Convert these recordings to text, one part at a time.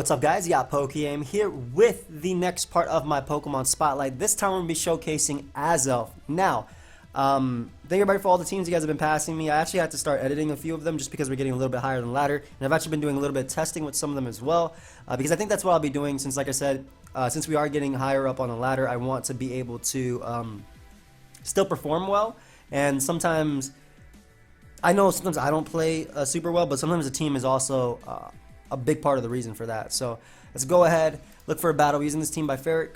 what's up guys? Yeah, PokeaimMD here with the next part of my Pokemon Spotlight. This time we're going to be showcasing Azelf. Now, thank everybody for all the teams you guys have been passing me. I actually had to start editing a few of them just because we're getting a little bit higher than the ladder. And I've actually been doing a little bit of testing with some of them as well. Because I think that's what I'll be doing since, like I said, since we are getting higher up on the ladder, I want to be able to still perform well. And sometimes, I know sometimes I don't play super well, but sometimes the team is also a big part of the reason for that. So let's go ahead, look for a battle. We're using this team by Ferric.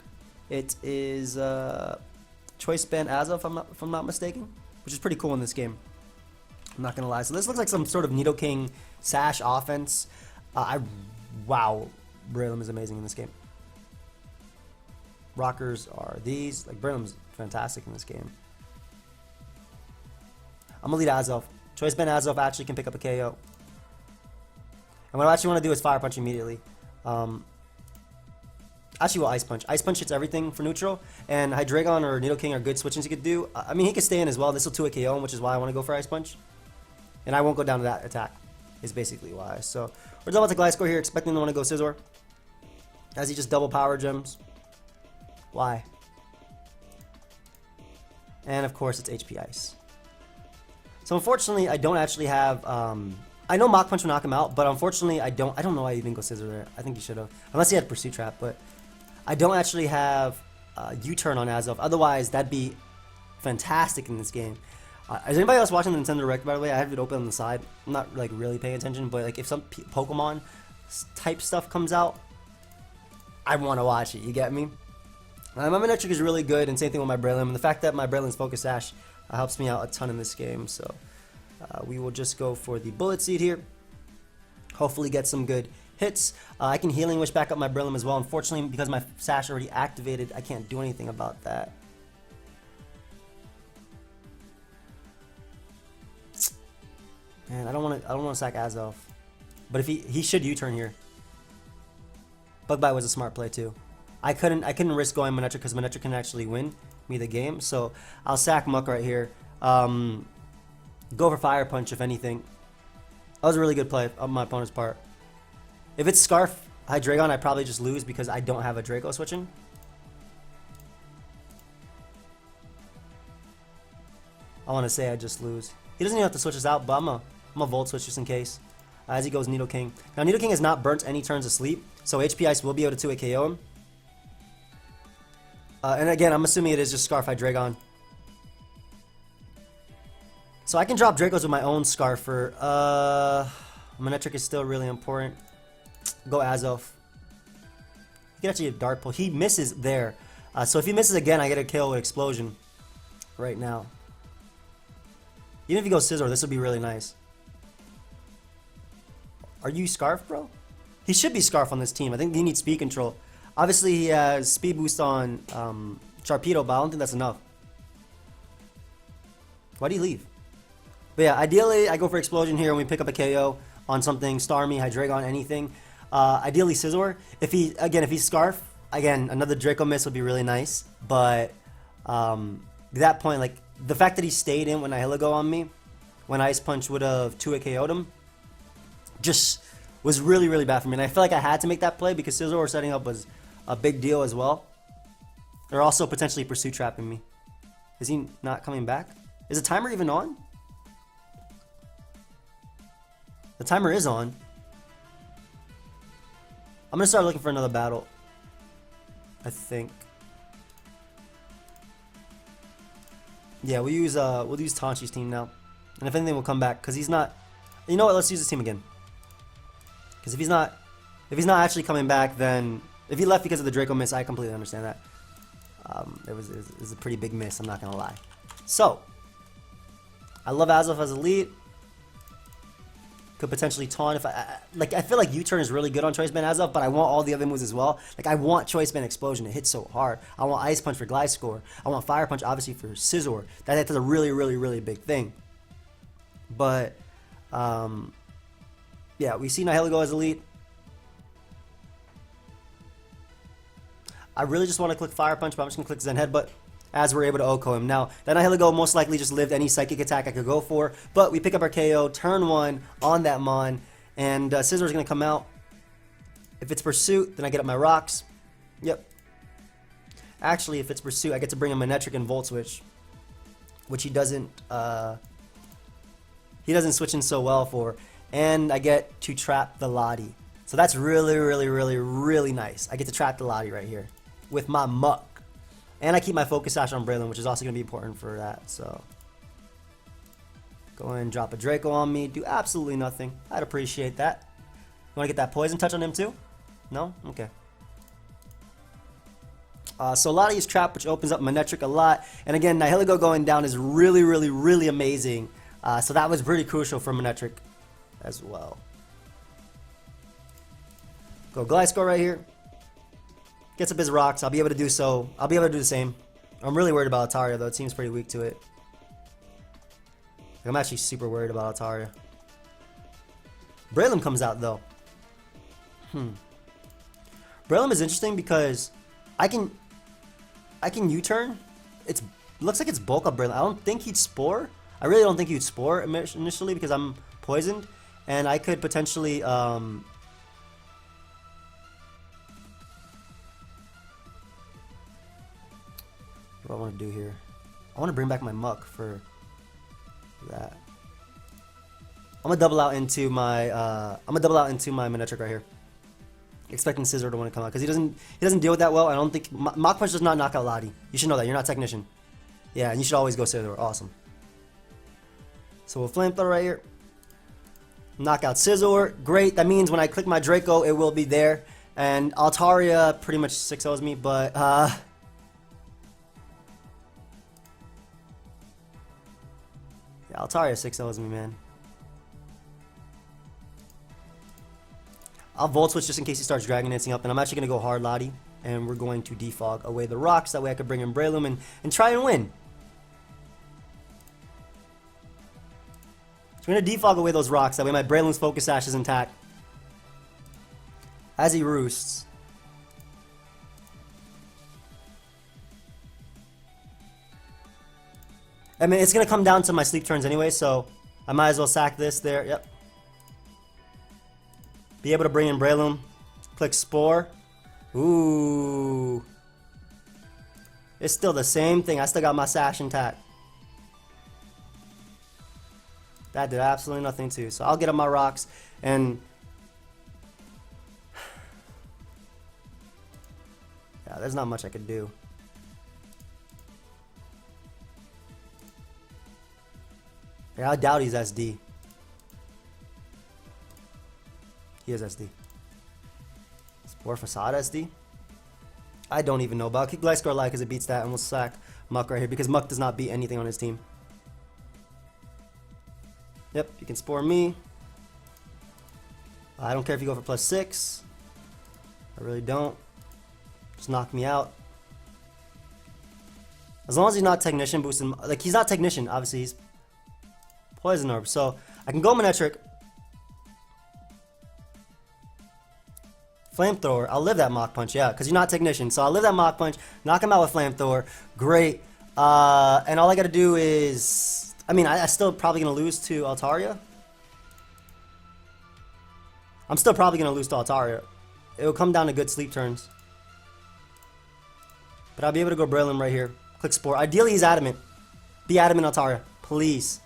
It is Choice Band Azelf, if I'm not mistaken, which is pretty cool in this game. I'm not gonna lie. So this looks like some sort of Nidoking Sash offense. Wow, Breloom is amazing in this game. Rockers are these. Like Breloom's fantastic in this game. I'm gonna lead Azelf. Choice Band Azelf actually can pick up a KO. And what I actually want to do is Fire Punch immediately. Actually, well, Ice Punch. Ice Punch hits everything for neutral. And Hydreigon or Nidoking are good switchings he could do. I mean, he could stay in as well. This will 2 a KO him, which is why I want to go for Ice Punch. And I won't go down to that attack, is basically why. So, we're done with the Gliscor here, expecting to want to go Scizor. As he just double power gems. Why? And of course, it's HP Ice. So, unfortunately, I don't actually have. I know Mach Punch will knock him out, but unfortunately I don't know why I even go Scizor there. I think he should have. Unless he had Pursuit Trap, but I don't actually have U-turn on Azelf. Otherwise, that'd be fantastic in this game. Is anybody else watching the Nintendo Direct, by the way? I have it open on the side. I'm not like really paying attention, but like if some Pokemon type stuff comes out, I want to watch it. You get me? My Manectric is really good, and same thing with my Breloom. And the fact that my Breloom's Focus Sash helps me out a ton in this game, so we will just go for the Bullet Seed here. Hopefully get some good hits. I can Healing Wish back up my Breloom as well. Unfortunately, because my Sash already activated, I can't do anything about that. Man, I don't want to sack Azelf. But if he should U-turn here. Bug Bite was a smart play too. I couldn't risk going Manectric because Manectric can actually win me the game. So I'll sack Muck right here. Go for Fire Punch if anything. That was a really good play on my opponent's part. If it's Scarf Hydreigon, I probably just lose because I don't have a Draco switching. I want to say I just lose. He doesn't even have to switch us out, but I'm a Volt Switch just in case. As he goes Nidoking. Now Nidoking has not burnt any turns asleep, so HP Ice will be able to 2-hit KO him. And again, I'm assuming it is just Scarf Hydreigon. So I can drop Dracos with my own Scarfer. Manectric is still really important. Go Azelf. He can actually get Dark Pull. He misses there. So if he misses again, I get a kill with Explosion right now. Even if he goes Scizor, this would be really nice. Are you Scarf, bro? He should be Scarf on this team. I think he needs Speed Control. Obviously, he has Speed Boost on Sharpedo, but I don't think that's enough. Why do you leave? But yeah, ideally, I go for Explosion here and we pick up a KO on something, Starmie, Hydreigon, anything. Ideally, Scizor. If he's Scarf, again, another Draco Miss would be really nice. But at that point, like, the fact that he stayed in when Nihilego on me, when Ice Punch would have 2-hit KO'd him, just was really, really bad for me. And I feel like I had to make that play because Scizor setting up was a big deal as well. They're also potentially Pursuit Trapping me. Is he not coming back? Is the timer even on? The timer is on. I'm gonna start looking for another battle, I think. Yeah, we'll use Tanshi's team now, and if anything, we'll come back because he's not. You know what? Let's use this team again. Because if he's not actually coming back, then if he left because of the Draco miss, I completely understand that. It was a pretty big miss. I'm not gonna lie. So I love Azelf as a lead. Could potentially taunt if I feel like U-turn is really good on Choice Band Azelf, but I want all the other moves as well. Like I want Choice Band Explosion, it hits so hard. I want Ice Punch for Gliscor. I want Fire Punch obviously for Scizor. That's a really, really, really big thing. But yeah, we see Nihilego as elite. I really just want to click Fire Punch, but I'm just gonna click Zen Headbutt. as we're able to OHKO him. Now, that Nihilego most likely just lived any psychic attack I could go for, but we pick up our KO, turn 1 on that Mon, and Scizor is going to come out. If it's Pursuit, then I get up my rocks. Yep. Actually, if it's Pursuit, I get to bring a Manectric and Volt Switch, which he doesn't switch in so well for. And I get to trap the Lottie. So that's really, really, really, really nice. I get to trap the Lottie right here with my Muck. And I keep my Focus Sash on Braylon, which is also going to be important for that. So go ahead and drop a Draco on me. Do absolutely nothing. I'd appreciate that. You want to get that Poison Touch on him too? No? Okay. So Lottie is trapped, which opens up Manectric a lot. And again, Nihilego going down is really, really, really amazing. So that was pretty crucial for Manectric as well. Go Gliscor right here. Gets up his rocks. I'll be able to do so. I'll be able to do the same. I'm really worried about Altaria though. It seems pretty weak to it. I'm actually super worried about Altaria. Breloom comes out though. Breloom is interesting because I can U-turn. It looks like it's bulk up Breloom. I don't think he'd Spore. I really don't think he'd Spore initially because I'm poisoned, and I could potentially what do I want to do here? I want to bring back my Muck for that. I'm gonna double out into my Manectric right here, expecting Scizor to want to come out because he doesn't deal with that well. I don't think Mach Punch does not knock out Lottie. You should know that. You're not Technician. Yeah, and you should always go Scizor. Awesome. So we'll Flamethrower right here. Knock out Scizor. Great. That means when I click my Draco, it will be there. And Altaria pretty much 6-0s me, but yeah, Altaria 6-0s me, man. I'll Volt Switch just in case he starts Dragon Dancing up, and I'm actually going to go hard Lottie, and we're going to defog away the rocks. That way I could bring in Breloom and try and win. So we're going to defog away those rocks. That way my Breloom's Focus Sash is intact. As he roosts. I mean, it's going to come down to my sleep turns anyway, so I might as well sack this there. Yep. Be able to bring in Breloom. Click Spore. Ooh. It's still the same thing. I still got my Sash intact. That did absolutely nothing too. So I'll get up my rocks and... yeah, there's not much I could do. Yeah, I doubt he's SD. He is SD. Spore Facade SD? I don't even know, but I'll kick Gliscor alive because it beats that, and we'll sack Muck right here because Muck does not beat anything on his team. Yep, you can Spore me. I don't care if you go for +6. I really don't. Just knock me out. As long as he's not Technician boosting, like he's not Technician, obviously he's Poison Orb. So I can go Manectric. Flamethrower. I'll live that Mach Punch, yeah, because you're not Technician. So I'll live that Mach Punch, knock him out with Flamethrower. Great. And all I gotta do is, I mean, I still probably gonna lose to Altaria. I'm still probably gonna lose to Altaria. It will come down to good sleep turns. But I'll be able to go Breloom right here. Click Spore. Ideally, he's Adamant. Be Adamant, Altaria. Please.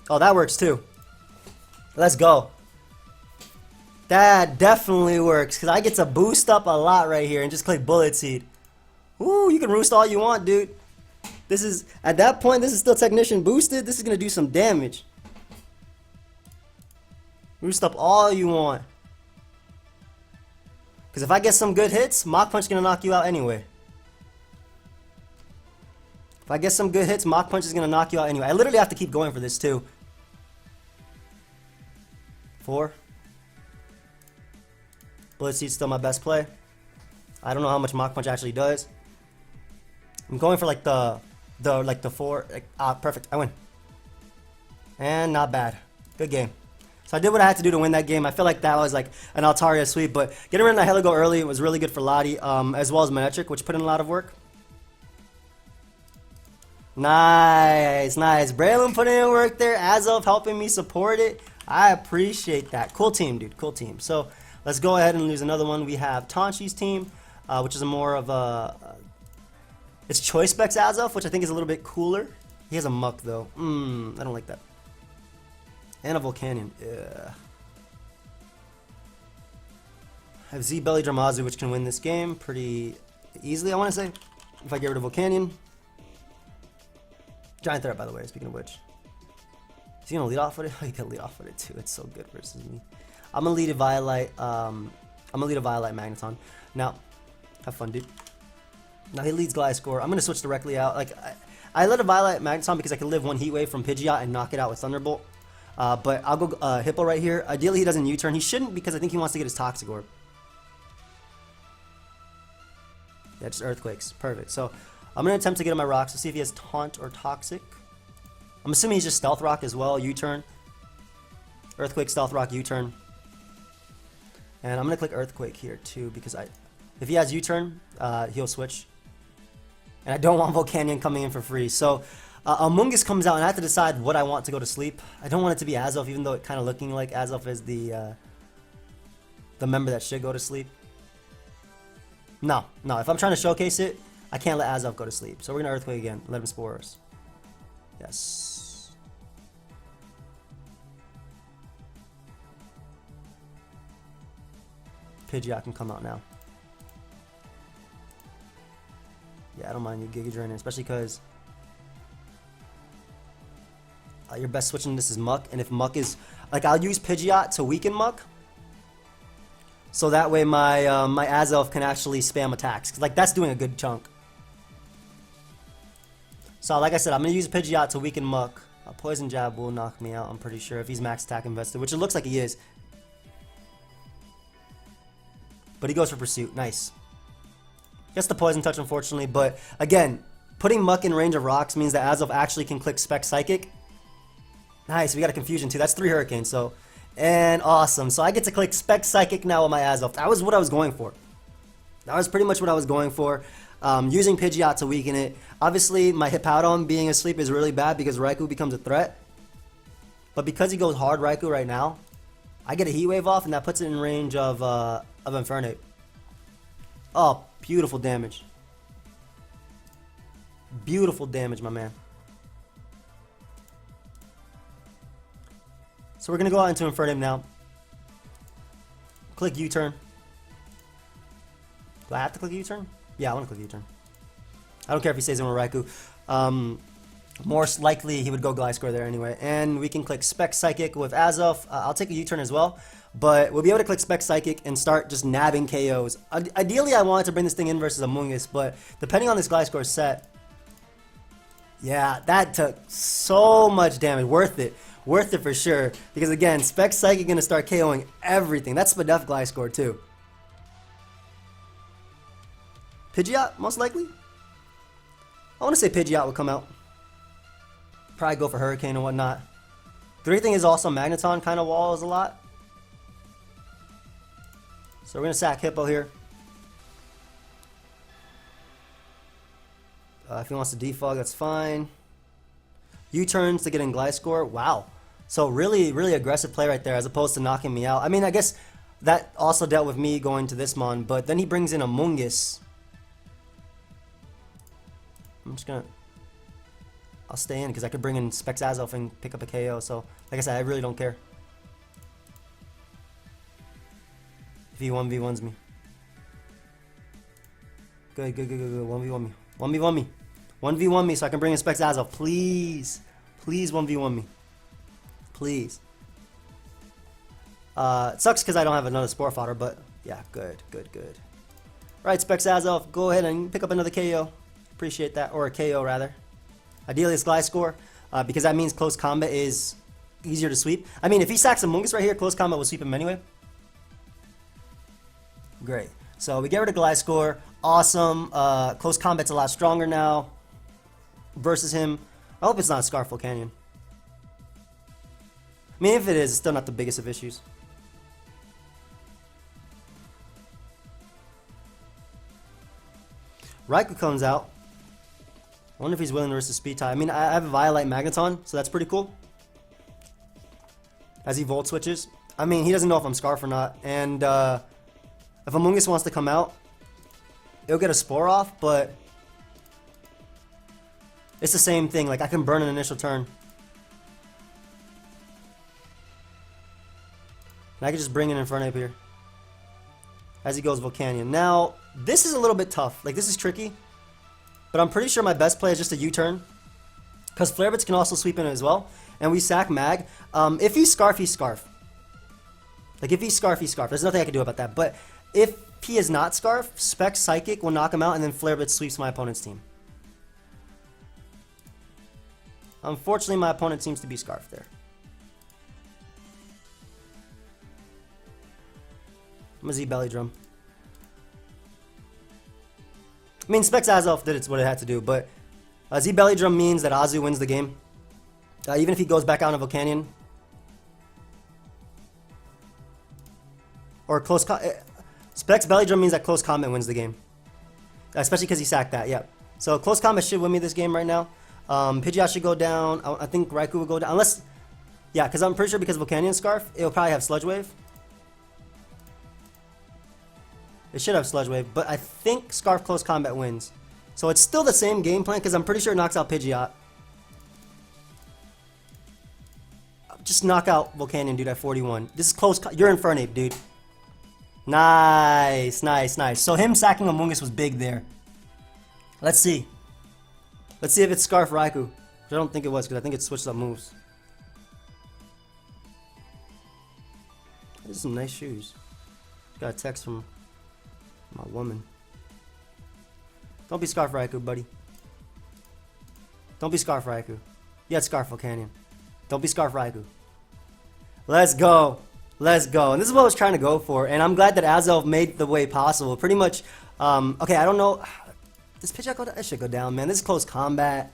Oh, that works too. Let's go. That definitely works. Because I get to boost up a lot right here and just click Bullet Seed. Ooh, you can roost all you want, dude. This is, at that point, this is still Technician boosted. This is going to do some damage. Roost up all you want. Because if I get some good hits, Mach Punch is going to knock you out anyway. If I get some good hits, Mach Punch is going to knock you out anyway. I literally have to keep going for this too. 4. Bullet Seed's still my best play. I don't know how much Mach Punch actually does. I'm going for like the 4. Like, perfect. I win. And not bad. Good game. So I did what I had to do to win that game. I feel like that was like an Altaria sweep, but getting rid of Nihilego early was really good for Lottie, as well as Manectric, which put in a lot of work. Nice, nice. Breloom putting in work there. Azelf helping me support it. I appreciate that. Cool team, dude. Cool team. So let's go ahead and lose another one. We have Tonshi's team, which is a more of a... it's Choice Specs Azelf, which I think is a little bit cooler. He has a Muck, though. I don't like that. And a Volcanion. Yeah. I have Z Belly Dramazu, which can win this game pretty easily, I want to say. If I get rid of Volcanion. Giant Threat, by the way, speaking of which. Is he going to lead off with it? Oh, he can lead off with it, too. It's so good versus me. I'm going to lead a Violet. I'm going to lead a Violet Magneton. Now, have fun, dude. Now he leads Gliscor. I'm going to switch directly out. Like, I let a Violet Magneton because I can live one Heat Wave from Pidgeot and knock it out with Thunderbolt. But I'll go Hippo right here. Ideally, he doesn't U-turn. He shouldn't because I think he wants to get his Toxic Orb. Yeah, just Earthquakes. Perfect. So, I'm going to attempt to get him my rocks to see if he has Taunt or Toxic. I'm assuming he's just Stealth Rock as well. U-turn. Earthquake, Stealth Rock, U-turn. And I'm going to click Earthquake here too because if he has U-turn, he'll switch. And I don't want Volcanion coming in for free. So, Amoonguss comes out and I have to decide what I want to go to sleep. I don't want it to be Azelf, even though it kind of looking like Azelf is the member that should go to sleep. No. If I'm trying to showcase it, I can't let Azelf go to sleep. So we're going to Earthquake again. Let him Spore us. Yes. Pidgeot can come out now. Yeah, I don't mind you Giga Draining, especially because your best switching this is Muck. And if Muck is... like, I'll use Pidgeot to weaken Muck. So that way my my Azelf can actually spam attacks. 'Cause, like, that's doing a good chunk. So like I said, I'm going to use Pidgeot to weaken Muck. Poison Jab will knock me out, I'm pretty sure, if he's max attack invested. Which it looks like he is. But he goes for Pursuit. Nice. Gets the Poison Touch, unfortunately. But again, putting Muck in range of rocks means that Azelf actually can click Spec Psychic. Nice. We got a Confusion too. That's 3 Hurricanes. So... and awesome. So I get to click Spec Psychic now with my Azelf. That was what I was going for. That was pretty much what I was going for. Using Pidgeot to weaken it. Obviously, my Hippowdon being asleep is really bad because Raikou becomes a threat. But because he goes hard Raikou right now, I get a Heat Wave off and that puts it in range of Infernape. Oh, beautiful damage. Beautiful damage, my man. So we're going to go out into Infernape now. Click U-turn. Do I have to click U-turn? Yeah, I want to click U-turn. I don't care if he stays in with Raikou. More likely he would go Gliscor there anyway. And we can click Spec Psychic with Azelf. I'll take a U-turn as well. But we'll be able to click Spec Psychic and start just nabbing KOs. Ideally, I wanted to bring this thing in versus Amoonguss, but depending on this Gliscor set... yeah, that took so much damage. Worth it. Worth it for sure. Because again, Spec Psychic going to start KOing everything. That's Spadef Gliscor too. Pidgeot, most likely? I want to say Pidgeot will come out. Probably go for Hurricane and whatnot. The great thing is also Magneton kind of walls a lot. So we're going to sack Hippo here. If he wants to defog, that's fine. U-turns to get in Gliscor. Wow. So really, really aggressive play right there as opposed to knocking me out. I mean, I guess that also dealt with me going to this mon, but then he brings in Amoonguss. I'm just going to... I'll stay in because I could bring in Specs Azelf and pick up a KO. So, like I said, I really don't care. If he 1v1s me. Good. 1v1 me. 1v1 me. 1v1 me so I can bring in Specs Azelf. Please. Please 1v1 me. Please. It sucks because I don't have another Spore Fodder, but yeah, good. Right, Specs Azelf, go ahead and pick up another KO. Appreciate that. Or a KO, rather. Ideally, it's Gliscor, because that means close combat is easier to sweep. I mean, if he sacks Amoonguss right here, close combat will sweep him anyway. Great. So we get rid of Gliscor. Awesome. Close combat's a lot stronger now versus him. I hope it's not a Scarf Volcanion. I mean, if it is, it's still not the biggest of issues. Raikou comes out. I wonder if he's willing to risk the speed tie. I mean, I have a Violet Magneton, so that's pretty cool. As he Volt switches. I mean, he doesn't know if I'm Scarf or not. And if Amoonguss wants to come out, it'll get a Spore off, but it's the same thing. Like, I can burn an initial turn. And I can just bring in Infernape here. As he goes Volcanion. Now, this is a little bit tough. Like, this is tricky. But I'm pretty sure my best play is just a U-turn. Because Flare Blitz can also sweep in as well. And we sack Mag. If he's Scarf, he's Scarf. Like, if he's Scarf, he's Scarf. There's nothing I can do about that. But if he is not Scarf, Spec Psychic will knock him out, and then Flare Blitz sweeps my opponent's team. Unfortunately, my opponent seems to be Scarf there. I'm a Z Belly Drum. I mean, Specs Azelf did what it had to do, but Z Belly Drum means that Azu wins the game. Even if he goes back out of Volcanion. Or close Specs Belly Drum means that close combat wins the game. Especially because he sacked that, yeah. So close combat should win me this game right now. Pidgeot should go down. I think Raikou will go down. Unless, yeah, because I'm pretty sure because Volcanion Scarf, it'll probably have Sludge Wave. It should have Sludge Wave, but I think Scarf Close Combat wins. So it's still the same game plan, because I'm pretty sure it knocks out Pidgeot. Just knock out Volcanion, dude, at 41. This is close. You're Infernape, dude. Nice, nice, nice. So him sacking Amoonguss was big there. Let's see. Let's see if it's Scarf Raikou. Which I don't think it was, because I think it switched up moves. These are some nice shoes. Got a text from my woman. Don't be Scarf Raikou, buddy. Don't be Scarf Raikou. Yeah, it's Scarf Volcanion. Don't be Scarf Raikou. Let's go. Let's go. And this is what I was trying to go for. And I'm glad that Azelf made the way possible. Pretty much, okay, I don't know. Does Pidgeot go down? It should go down, man. This is close combat.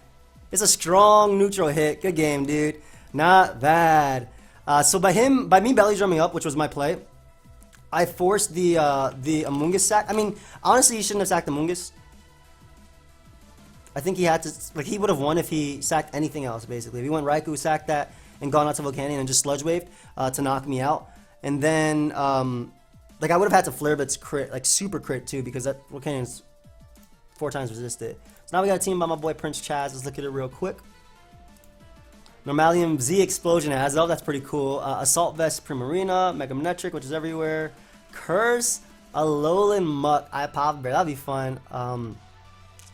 It's a strong neutral hit. Good game, dude. Not bad. So by me belly drumming up, which was my play, I forced the Amoonguss sack. I mean, honestly, he shouldn't have sacked Amoonguss. I think he had to, like, he would have won if he sacked anything else, basically. If he went Raikou, sacked that, and gone out to Volcanion and just Sludge Waved to knock me out. And then, like, I would have had to Flare Blitz crit, like, super crit, too, because that Volcanion's 4 times resisted. So now we got a team by my boy Prince Chaz. Let's look at it real quick. Normalium Z Explosion Azelf, that's pretty cool. Assault Vest Primarina, Mega Aerodactyl, which is everywhere. Curse, Alolan Muck, Pop Bear, that'd be fun.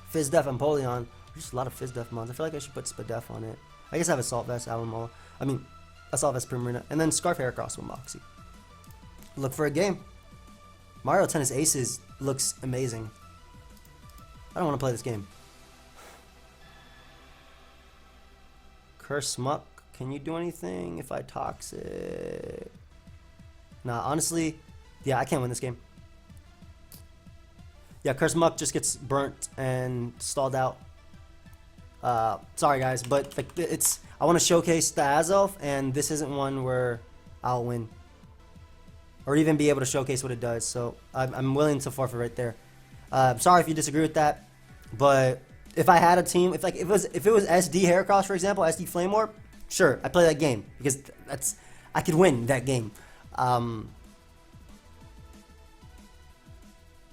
Fizz Def and Empoleon. There's just a lot of Fizz Def mons. I feel like I should put Spadef on it. I guess I have Assault Vest, Alamola. I mean, Assault Vest Primarina. And then Scarf Heracross with Moxie. Look for a game. Mario Tennis Aces looks amazing. I don't want to play this game. Curse Muck, can you do anything if I Toxic? Nah, honestly, yeah, I can't win this game. Yeah, Curse Muck just gets burnt and stalled out. Sorry guys, but like, I want to showcase the Azelf, and this isn't one where I'll win. Or even be able to showcase what it does, so I'm willing to forfeit right there. Sorry if you disagree with that, but if I had a team, if it was SD Heracross, for example, SD Flame Orb, sure, I play that game because I could win that game.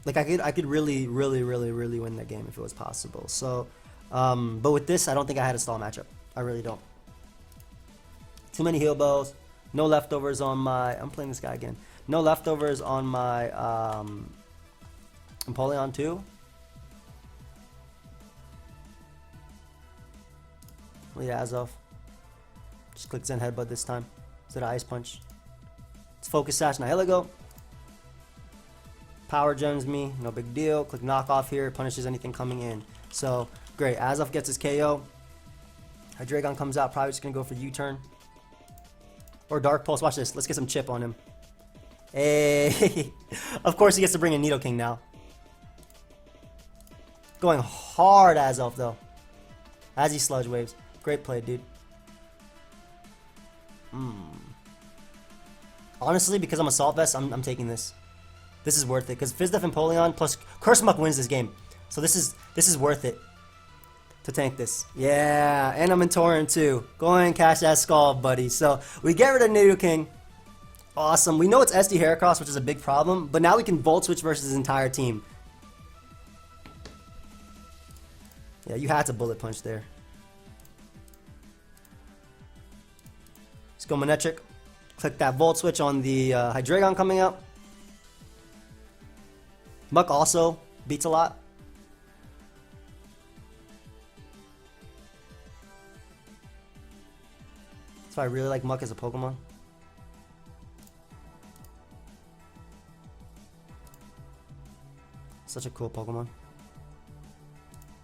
Like I could really win that game if it was possible. So, but with this, I don't think I had a stall matchup. I really don't. Too many heal bows. No leftovers on my. I'm playing this guy again. No leftovers on my Empoleon 2. Yeah, Azelf. Just click Zen Headbutt this time instead of Ice Punch. It's Focus Sash Nihilego. Power Gems me, no big deal. Click Knock Off here, punishes anything coming in. So, great. Azelf gets his KO. Hydreigon comes out, probably just going to go for U-turn. Or Dark Pulse. Watch this. Let's get some chip on him. Hey! Of course he gets to bring in Nidoking now. Going hard Azelf though. As he Sludge Waves. Great play, dude. Honestly, because I'm Assault Vest, I'm taking this. This is worth it, because Fizdef and Empoleon plus Curse Muck wins this game. So this is worth it to tank this. Yeah, and I'm in Torrent too. Go ahead and cash that skull, buddy. So we get rid of Nidoking. Awesome. We know it's SD Heracross, which is a big problem, but now we can Volt Switch versus his entire team. Yeah, you had to Bullet Punch there. Let's go Manectric. Click that Volt Switch on the Hydreigon coming out. Muck also beats a lot. That's why I really like Muck as a Pokemon. Such a cool Pokemon.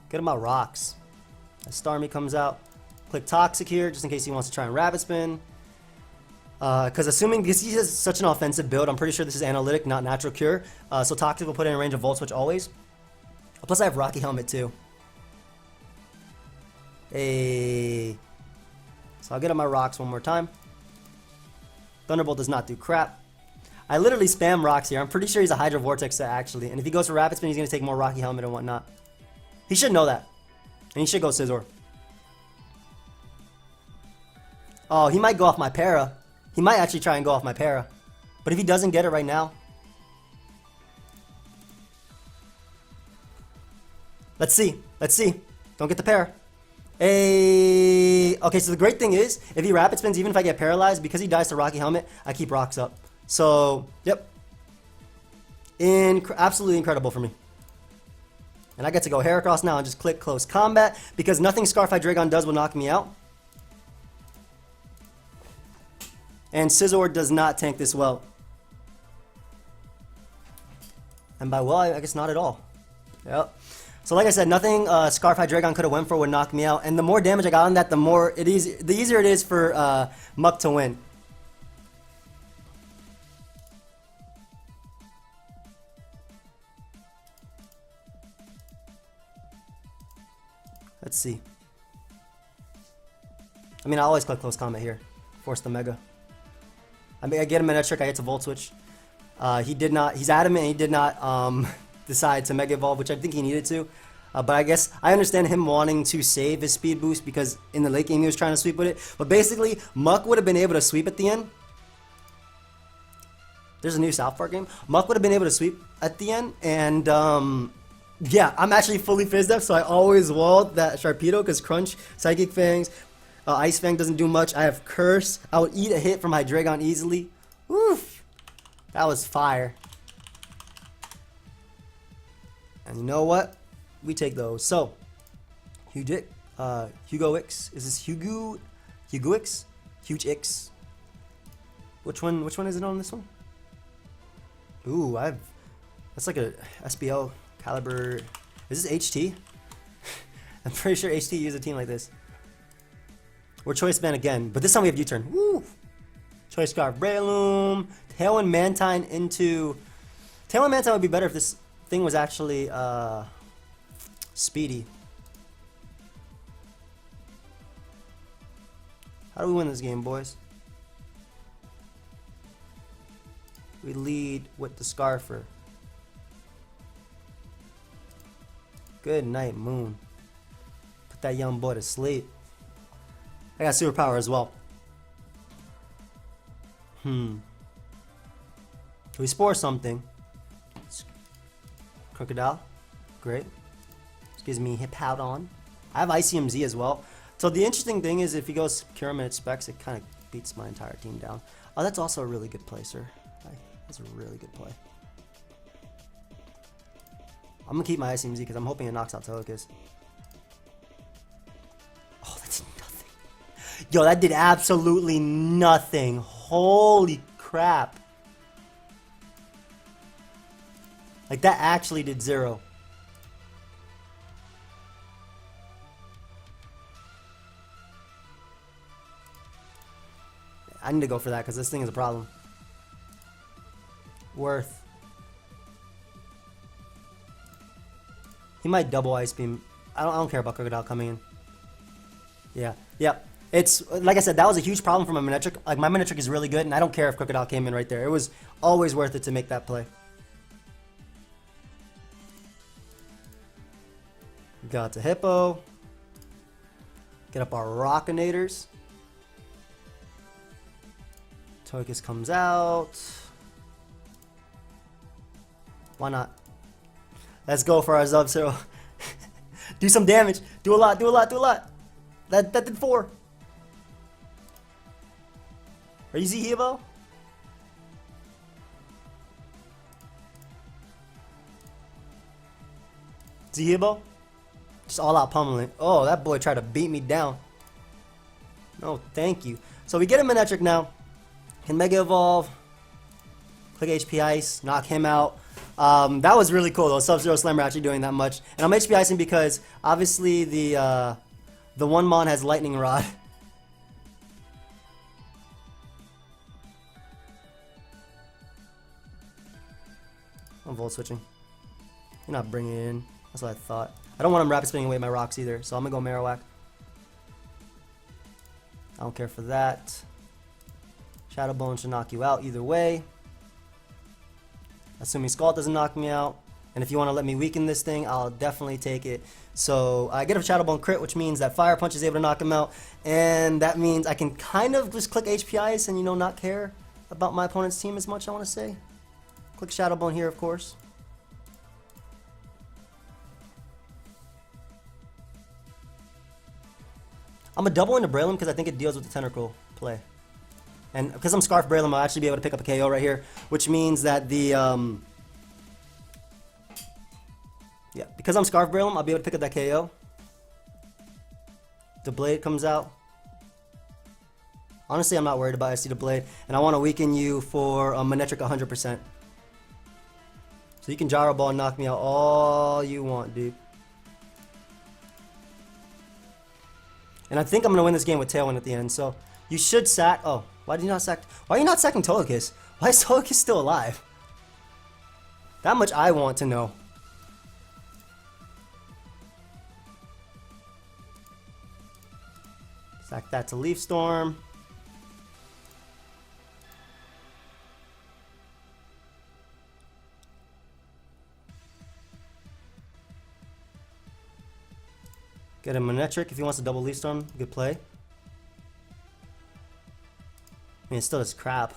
Get him out rocks. As Starmie comes out, click Toxic here just in case he wants to try and Rapid Spin. Because assuming because he has such an offensive build, I'm pretty sure this is Analytic, not Natural Cure. So Toxic will put it in range of Volt Switch always. Plus I have Rocky Helmet too. Hey. So I'll get on my rocks one more time. Thunderbolt does not do crap. I literally spam rocks here. I'm pretty sure he's a Hydro Vortex set actually. And if he goes for Rapid Spin, he's going to take more Rocky Helmet and whatnot. He should know that. And he should go Scizor. Oh, he might go off my Para. He might actually try and go off my Para. But if he doesn't get it right now. Let's see. Let's see. Don't get the Para. Hey. Okay, so the great thing is, if he Rapid Spins, even if I get paralyzed, because he dies to Rocky Helmet, I keep rocks up. So, yep. Absolutely incredible for me. And I get to go Heracross now and just click Close Combat, because nothing Scarf Hydreigon does will knock me out. And Scizor does not tank this well. And by well, I guess not at all. Yep. So like I said, nothing Scarf Hydreigon could have went for would knock me out. And the more damage I got on that, the easier it is for Muck to win. Let's see. I mean, I always click Close Combat here. Force the Mega. I mean, I get him in a trick. I get to Volt Switch. He did not. He's adamant. He did not decide to Mega Evolve, which I think he needed to. But I guess I understand him wanting to save his speed boost because in the late game he was trying to sweep with it. But basically, Muck would have been able to sweep at the end. There's a new South Park game. Muck would have been able to sweep at the end, and yeah, I'm actually fully fizzed up, so I always walled that Sharpedo because Crunch, Psychic Fangs, Ice Fang doesn't do much. I have Curse. I would eat a hit from Hydreigon easily. Woof! That was fire. And you know what? We take those. So, Hugo-Ix. Is this Hugo-Ix? Huge-Ix. Which one is it on this one? Ooh, that's like a SBL caliber. Is this HT? I'm pretty sure HT uses a team like this. We're Choice Band again, but this time we have U-turn. Woo! Choice Scarf, Breloom, Tailwind Mantine into... Tailwind Mantine would be better if this thing was actually speedy. How do we win this game, boys? We lead with the Scarfer. Good night, Moon. Put that young boy to sleep. I got superpower as well. Can we spore something? Crocodile. Great. This gives me Hippowdon. I have ICMZ as well. So the interesting thing is if he goes Kyurem and it specs, it kind of beats my entire team down. Oh, that's also a really good play, sir. That's a really good play. I'm going to keep my ICMZ because I'm hoping it knocks out Togekiss. Oh, that's nothing. Yo, that did absolutely nothing. Holy crap. Like, that actually did 0. I need to go for that because this thing is a problem. Worth. He might double Ice Beam. I don't care about Crocodile coming in. Yeah. Yep. It's, like I said, that was a huge problem for my Manectric. Like, my Manectric is really good, and I don't care if Crocodile came in right there. It was always worth it to make that play. Got to Hippo. Get up our Rockinators. Togekiss comes out. Why not? Let's go for our Sub-Zero. Do some damage. Do a lot, do a lot, do a lot. That did 4. Are you Z-Hebo? Z-Hebo? Just all out pummeling. Oh, that boy tried to beat me down. No, thank you. So we get a Manectric now. Can Mega Evolve. Click HP Ice. Knock him out. That was really cool though. Sub-Zero Slammer actually doing that much. And I'm HP Icing because obviously the one Mon has Lightning Rod. I'm Volt Switching. You're not bringing it in. That's what I thought. I don't want him Rapid Spinning away my rocks either, so I'm gonna go Marowak. I don't care for that. Shadow Bone should knock you out either way. Assuming Scald doesn't knock me out. And if you want to let me weaken this thing, I'll definitely take it. So I get a Shadow Bone crit, which means that Fire Punch is able to knock him out. And that means I can kind of just click HP Ice and, you know, not care about my opponent's team as much, I want to say. Click Shadow Bone here, of course. I'm going to double into Breloom because I think it deals with the Tentacruel play. And because I'm Scarf Breloom, I'll actually be able to pick up a KO right here, which means that the, yeah, because I'm Scarf Breloom, I'll be able to pick up that KO. The Blade comes out. Honestly, I'm not worried about SC the Blade, and I want to weaken you for a Manectric 100%. So you can Gyro Ball and knock me out all you want, dude. And I think I'm going to win this game with Tailwind at the end, so you should sack. Oh, why did you not sack? Why are you not sacking Togekiss? Why is Togekiss still alive? That much I want to know. Sack that to Leaf Storm. Get a Manectric if he wants to double Leaf Storm. Good play. I mean, it still is crap.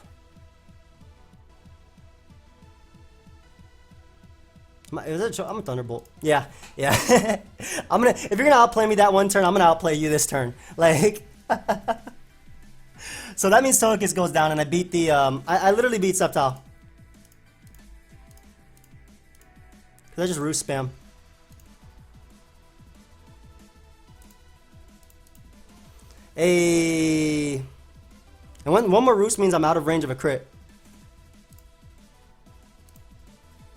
I'm a Thunderbolt. Yeah, yeah. If you're gonna outplay me that one turn, I'm gonna outplay you this turn. Like, so that means Togekiss goes down, and I beat the. I literally beat Sceptile. Cause I just Roost spam. And one more Roost means I'm out of range of a crit.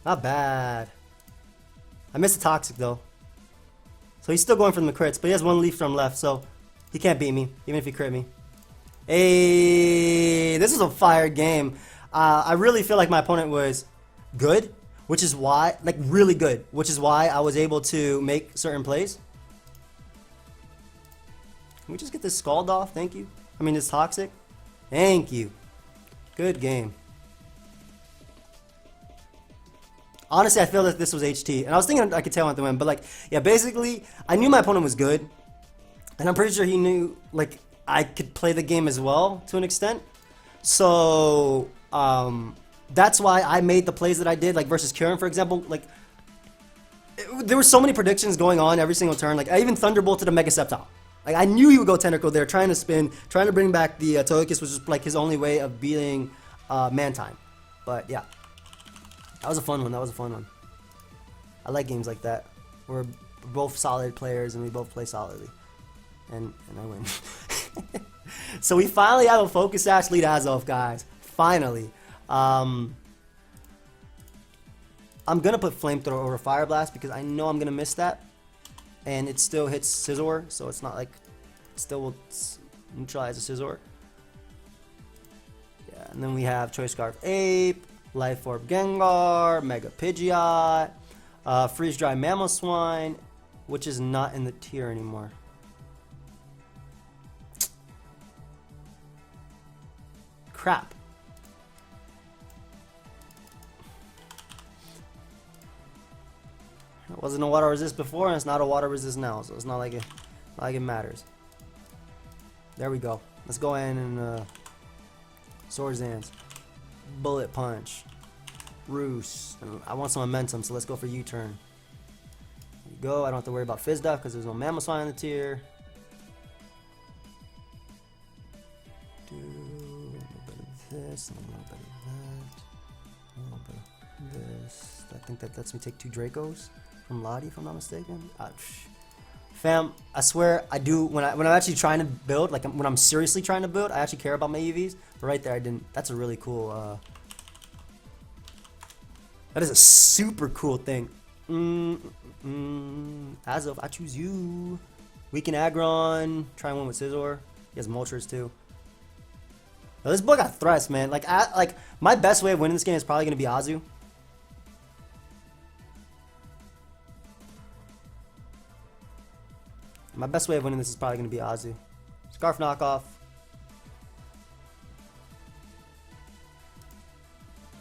Not bad. I missed a Toxic though. So he's still going for the crits, but he has one Leaf Storm left, so he can't beat me, even if he crit me. This is a fire game. I really feel like my opponent was good, which is why, like really good, which is why I was able to make certain plays. Can we just get this Scald off? Thank you. I mean, this Toxic. Thank you. Good game. Honestly, I feel that this was HT. And I was thinking I could tell him to win. But, like, yeah, basically, I knew my opponent was good. And I'm pretty sure he knew, like, I could play the game as well, to an extent. So, that's why I made the plays that I did, like, versus Kieran, for example. Like, there were so many predictions going on every single turn. Like, I even Thunderbolted a Mega Sceptile. Like, I knew he would go Tentacle there, trying to spin, trying to bring back the Togekiss, which was like his only way of beating Mantine. But yeah, that was a fun one. That was a fun one. I like games like that. We're both solid players and we both play solidly, and I win. So we finally have a Focus Sash lead Azelf, guys. Finally. I'm gonna put Flamethrower over Fire Blast because I know I'm gonna miss that. And it still hits Scizor, so it's not like it still will neutralize a Scizor. Yeah, and then we have Choice Scarf Ape, Life Orb Gengar, Mega Pidgeot, Freeze Dry Mamoswine, which is not in the tier anymore. Crap. It wasn't a water resist before, and it's not a water resist now, so it's not like it matters. There we go. Let's go in and Swords Dance. Bullet Punch. Roost. And I want some momentum, so let's go for U-turn. There you go. I don't have to worry about Fizz Duck because there's no Mammoth on the tier. Do a little bit of this, and a little bit of that. A little bit of this. I think that lets me take 2 Dracos from Lottie, if I'm not mistaken. Fam, I swear I do when I'm actually trying to build, like when I'm seriously trying to build, I actually care about my EVs. But right there, I didn't. That's a really cool. That is a super cool thing. Azelf, I choose you. Weaken Aggron. Try one with Scizor. He has Moltres too. Now, this boy got threats, man. Like my best way of winning this game is probably gonna be Azu. My best way of winning this is probably going to be Azu. Scarf knockoff.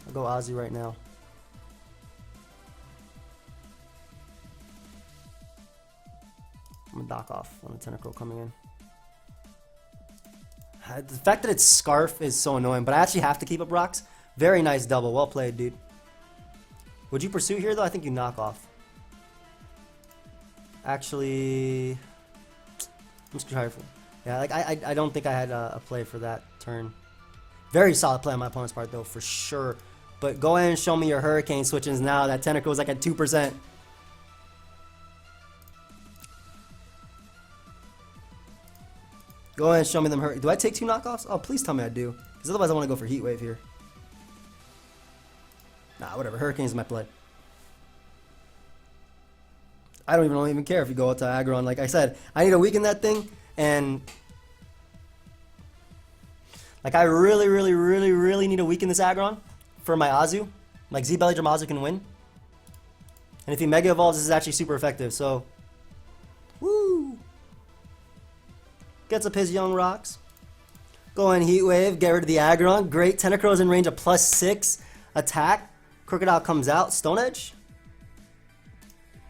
I'll go Azu right now. I'm going to knock off on the Tentacruel coming in. The fact that it's Scarf is so annoying, but I actually have to keep up rocks. Very nice double. Well played, dude. Would you pursue here, though? I think you knock off. Actually... I'm just careful. Yeah, like I don't think I had a play for that turn. Very solid play on my opponent's part though, for sure. But go ahead and show me your Hurricane switches now. That Tentacruel is like at 2%. Go ahead and show me them. Do I take 2 knockoffs? Oh, please tell me I do. Because otherwise I want to go for Heat Wave here. Nah, whatever. Hurricane's my play. I don't even care if you go out to Aggron. Like I said, I need to weaken that thing, and like I really need to weaken this Aggron for my Azu. Like Z-Belly Drum Azu can win. And if he Mega Evolves, this is actually super effective. So, woo! Gets up his young rocks. Go in Heat Wave, get rid of the Aggron. Great. Tentacruel is in range of +6 attack. Crocodile comes out. Stone Edge.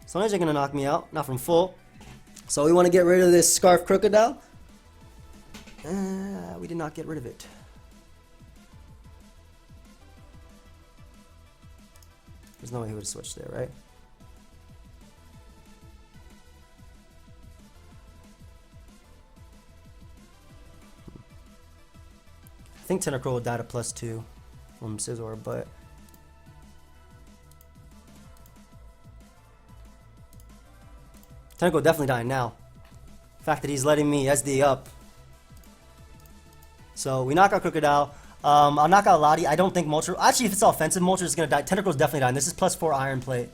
Stone Edge ain't gonna knock me out, not from full. So we want to get rid of this Scarf Crocodile. We did not get rid of it. There's no way he would have switched there, right? I think Tentacruel would die to +2 from Scizor, but Tentacruel definitely dying now. The fact that he's letting me SD up. So we knock out Crocodile. I'll knock out Lottie. I don't think Moltres. Actually, if it's offensive, Moltres is gonna die. Tentacruel's definitely dying. This is +4 Iron Plate.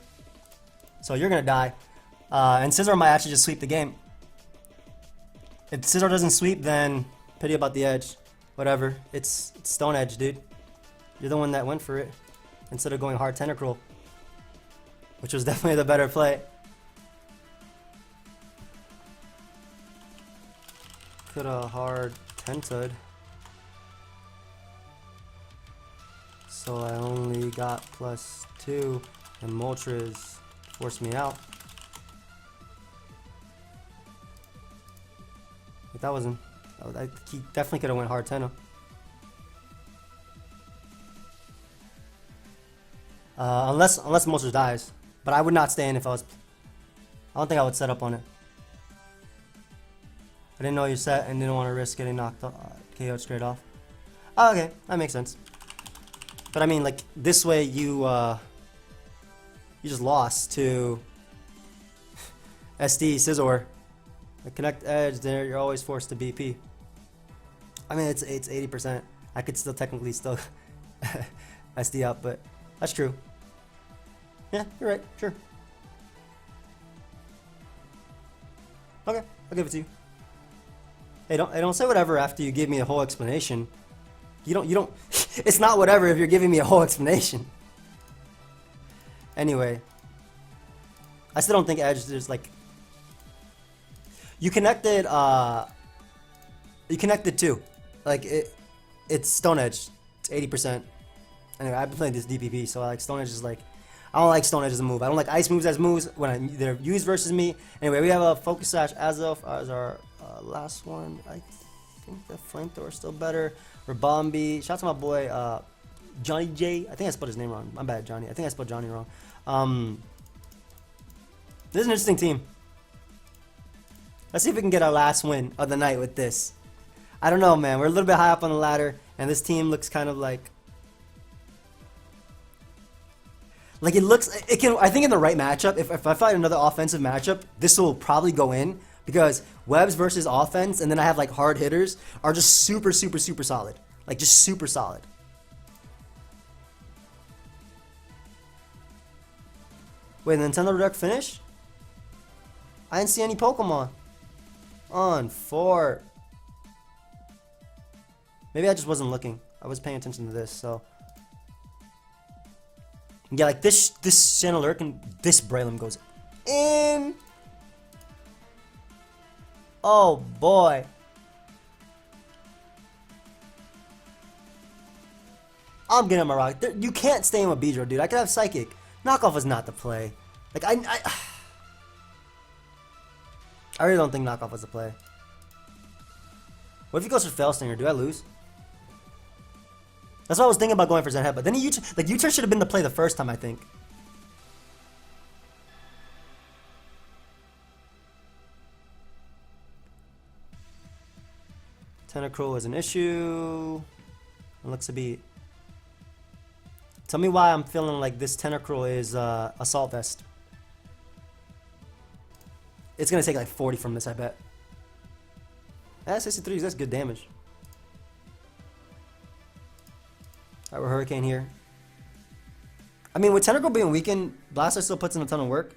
So you're gonna die. And Scizor might actually just sweep the game. If Scizor doesn't sweep, then pity about the edge. Whatever. It's Stone Edge, dude. You're the one that went for it instead of going hard Tentacruel, which was definitely the better play. Could have hard Tenta'd. So I only got +2 and Moltres forced me out. But that wasn't. He definitely could have went hard Tenta. Unless Moltres dies. But I would not stay in if I was. I don't think I would set up on it. I didn't know you set and didn't want to risk getting knocked KO'd straight off. Oh, okay, that makes sense. But I mean, like this way, you just lost to SD Scizor. The connect edge there, you're always forced to BP. I mean, it's 80%. I could still technically still SD up, but that's true. Yeah, you're right. Sure. Okay, I'll give it to you. Hey, don't say whatever after you give me a whole explanation. You don't. It's not whatever if you're giving me a whole explanation. Anyway, I still don't think Edge. There's like you connected. You connected too. Like it's Stone Edge. It's 80%. Anyway, I've been playing this DPP, so I like Stone Edge is like. I don't like Stone Edge as a move. I don't like Ice moves as moves when they're used versus me. Anyway, we have a Focus Sash Azelf as our last one. I think the Flamethrower is still better. Rabombi. Shout out to my boy Johnny J. I think I spelled his name wrong. My bad, Johnny. I think I spelled Johnny wrong. This is an interesting team. Let's see if we can get our last win of the night with this. I don't know, man. We're a little bit high up on the ladder, and this team looks kind of like it looks. It can. I think in the right matchup, if I find another offensive matchup, this will probably go in because webs versus offense, and then I have like hard hitters are just super solid. Like just super solid. Wait, Nintendo Direct finish? I didn't see any Pokemon. On 4. Maybe I just wasn't looking. I was paying attention to this, so. Yeah, like this Chandelure and this Breloom goes in. Oh boy. I'm getting my rock. You can't stay in with Beedrill, dude. I could have Psychic. Knockoff is not the play. Like I really don't think Knockoff was the play. What if he goes for Fail Stinger? Do I lose? That's what I was thinking about going for Zen Head, but then U-turn should have been the play the first time, I think. Tentacruel is an issue. It looks to be. Tell me why I'm feeling like this Tentacruel is Assault Vest. It's gonna take like 40 from this, I bet. 63, that's good damage. Alright, we're Hurricane here. I mean, with Tentacruel being weakened, Blastoise still puts in a ton of work.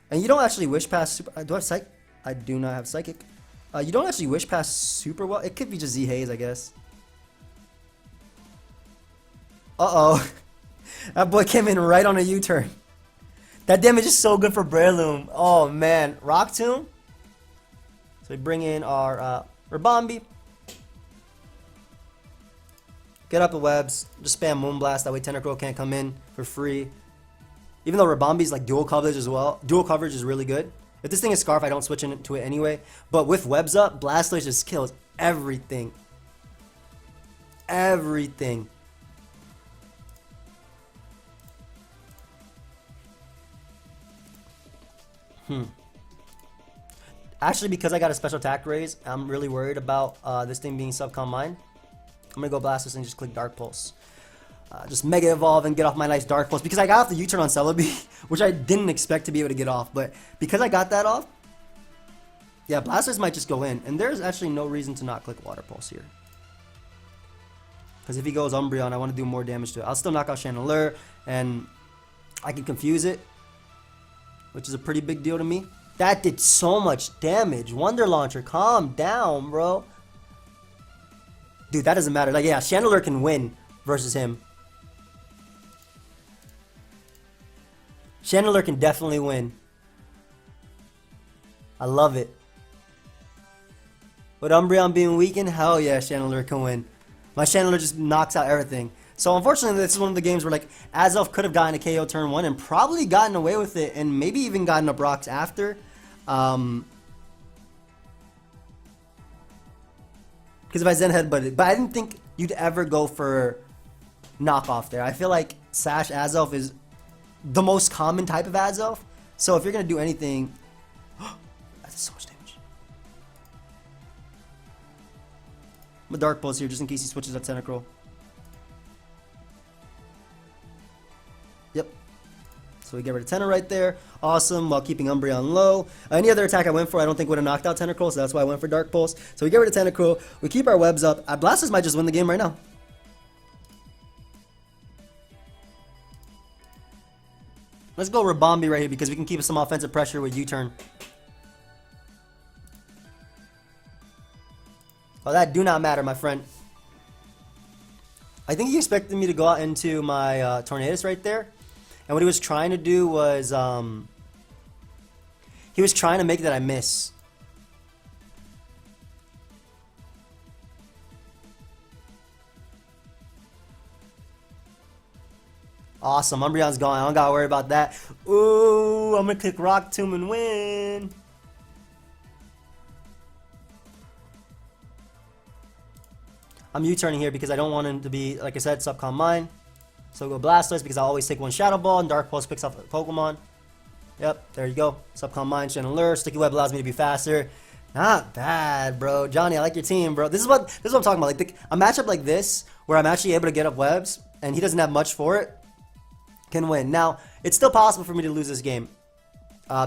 And you don't actually wish past super. Do I have Psych? I do not have Psychic. You don't actually wish past super well. It could be just Z Haze, I guess. Uh-oh. That boy came in right on a U-turn. That damage is so good for Breloom. Oh, man. Rock Tomb. So we bring in our Rabombi. Get up the webs. Just spam Moonblast. That way Tentacruel can't come in for free. Even though Rabombi's like dual coverage as well. Dual coverage is really good. If this thing is Scarf, I don't switch into it anyway. But with webs up, Blastoise just kills everything. Everything. Actually, because I got a special attack raise, I'm really worried about this thing being Subcom Mine. I'm gonna go Blastoise and just click Dark Pulse. Just Mega Evolve and get off my nice Dark Pulse. Because I got off the U-turn on Celebi, which I didn't expect to be able to get off. But because I got that off, yeah, Blastoise might just go in. And there's actually no reason to not click Water Pulse here. Because if he goes Umbreon, I want to do more damage to it. I'll still knock out Chandelure, and I can confuse it, which is a pretty big deal to me. That did so much damage. Wonder Launcher, calm down, bro. Dude, that doesn't matter. Like, yeah, Chandelure can win versus him. Chandelure can definitely win. I love it. With Umbreon being weakened, hell yeah, Chandelure can win. My Chandelure just knocks out everything. So unfortunately, this is one of the games where like Azelf could have gotten a KO turn 1 and probably gotten away with it, and maybe even gotten up rocks after. Because if I Zen Headbutted, but I didn't think you'd ever go for knockoff there. I feel like Sash Azelf is the most common type of Azelf. So if you're gonna do anything, that's so much damage. I'm a Dark Pulse here just in case he switches up Tentacruel. Yep. So we get rid of Tenor right there. Awesome, while keeping Umbreon low. Any other attack I went for, I don't think would have knocked out Tentacruel, so that's why I went for Dark Pulse. So we get rid of Tentacruel. We keep our webs up. Blastoise might just win the game right now. Let's go Rabombi right here because we can keep some offensive pressure with U-turn. Oh, that do not matter, my friend. I think he expected me to go out into my Tornadus right there. And what he was trying to do was, he was trying to make that I miss. Awesome, Umbreon's gone. I don't gotta worry about that. Ooh, I'm gonna click Rock Tomb and win. I'm U-turning here because I don't want him to be, like I said, Subcom Mine. So go Blastoise because I always take one Shadow Ball and Dark Pulse picks up a Pokemon. Yep, there you go. Subcom Mine, Chandelure. Sticky Web allows me to be faster. Not bad, bro. Johnny, I like your team, bro. This is what I'm talking about. Like a matchup like this, where I'm actually able to get up webs, and he doesn't have much for it, can win. Now, it's still possible for me to lose this game.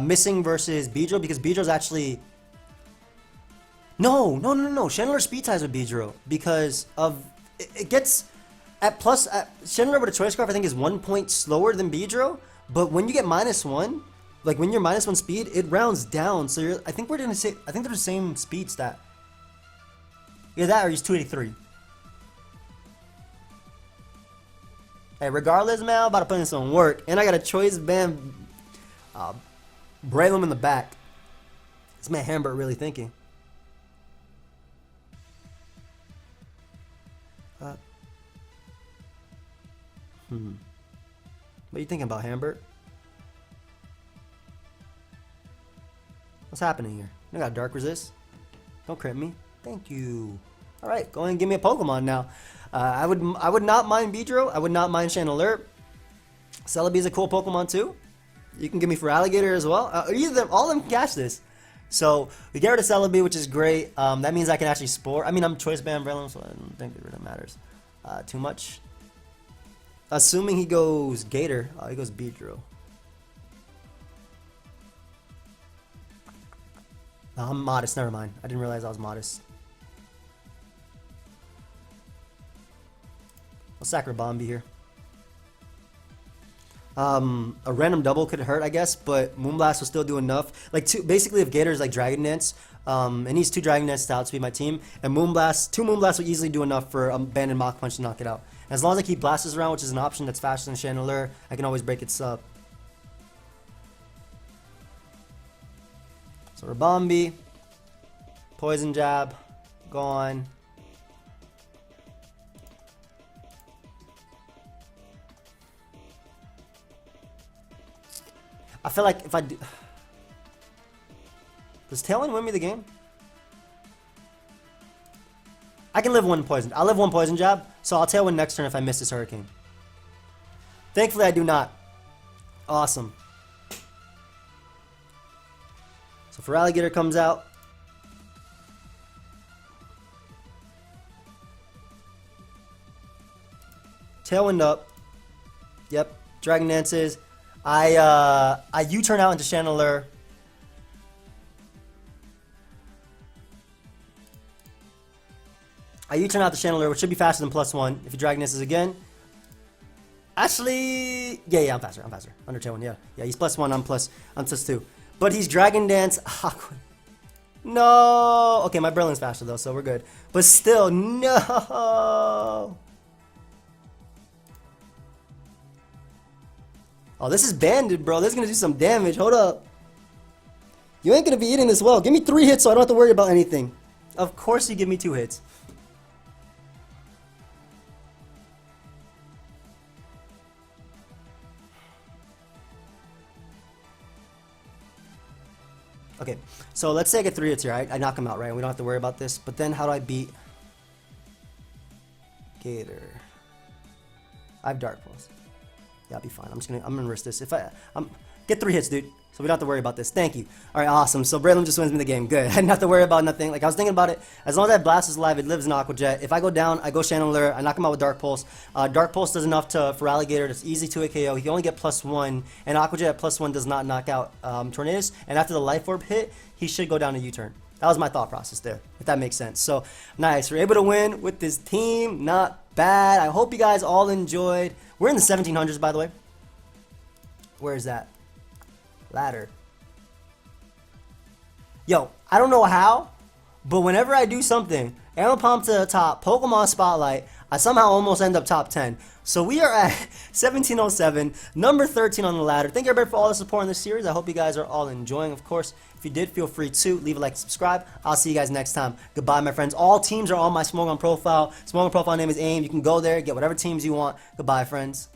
Missing versus Beedrill, because Beedrill's actually... No. Chandelure speed ties with Beedrill, because of... It gets... Chandelure with a Choice Scarf, I think, is 1 point slower than Beedrill, but when you get -1... Like when you're -1 speed, it rounds down. So I think they're the same speed stat. Either that or he's 283. Hey, regardless, man, I'm about to put in some work, and I got a Choice Band, Braylum in the back. This man Hambert really thinking. What are you thinking about, Hambert? What's happening here? I got Dark Resist. Don't crit me. Thank you. Alright, go ahead and give me a Pokemon now. I would not mind Beedrill. I would not mind Chandelure. Celebi's a cool Pokemon too. You can give me for Alligator as well. Either of them, all of them can catch this. So we get rid of Celebi, which is great. That means I can actually Spore. I mean, I'm Choice Band Umbrella, so I don't think it really matters too much. Assuming he goes Gator. He goes Beedrill. I'm modest, never mind. I didn't realize I was modest. I'll sack Bombi here. A random double could hurt, I guess, but Moonblast will still do enough. Like, basically, if Gator's like Dragon Dance, and he's 2 Dragon Dance to be my team, and Moonblast, 2 Moonblasts will easily do enough for Abandoned Mach Punch to knock it out. As long as I keep Blasters around, which is an option that's faster than Chandelure, I can always break its up. So Rabombi, Poison Jab, gone. I feel like if I do... Does Tailwind win me the game? I can live 1 poison. I'll live 1 Poison Jab, so I'll Tailwind next turn if I miss this Hurricane. Thankfully, I do not. Awesome. So for Alligator comes out. Tailwind up. Yep. Dragon Dances. I U-turn out into Chandelure. I U-turn out to Chandelure, which should be faster than +1 if he Dragon Dances again. Actually, yeah, I'm faster. Under Tailwind, yeah. Yeah, he's +1, I'm +2. But he's Dragon Dance. No. Okay, my Berlin's faster though, so we're good. But still, no. Oh, this is banded, bro. This is going to do some damage. Hold up. You ain't going to be eating this well. Give me 3 hits so I don't have to worry about anything. Of course you give me 2 hits. Okay, so let's say I get 3 hits here. I knock him out, right? We don't have to worry about this. But then how do I beat Gator? I have Dark Pulse. Yeah, I'll be fine. I'm gonna risk this. If get 3 hits, dude. So we don't have to worry about this. Thank you. All right, awesome. So Braylon just wins me the game. Good. I didn't have to worry about nothing. Like I was thinking about it. As long as that Blast is alive, it lives in Aqua Jet. If I go down, I go Chandelure. I knock him out with Dark Pulse. Dark Pulse does enough for Alligator. It's easy to a KO. He can only get +1, and Aqua Jet at +1 does not knock out Tornadus. And after the Life Orb hit, he should go down a U-turn. That was my thought process there, if that makes sense. So nice. We're able to win with this team. Not bad. I hope you guys all enjoyed. We're in the 1700s, by the way. Where is that? Ladder. Yo, I don't know how, but whenever I do something, Arrow Palm to the top, Pokemon Spotlight, I somehow almost end up top 10. So we are at 1707, number 13 on the ladder. Thank you everybody for all the support in this series. I hope you guys are all enjoying. Of course, if you did, feel free to leave a like, subscribe. I'll see you guys next time. Goodbye, my friends. All teams are on my Smogon profile. Smogon profile name is AIM. You can go there, get whatever teams you want. Goodbye, friends.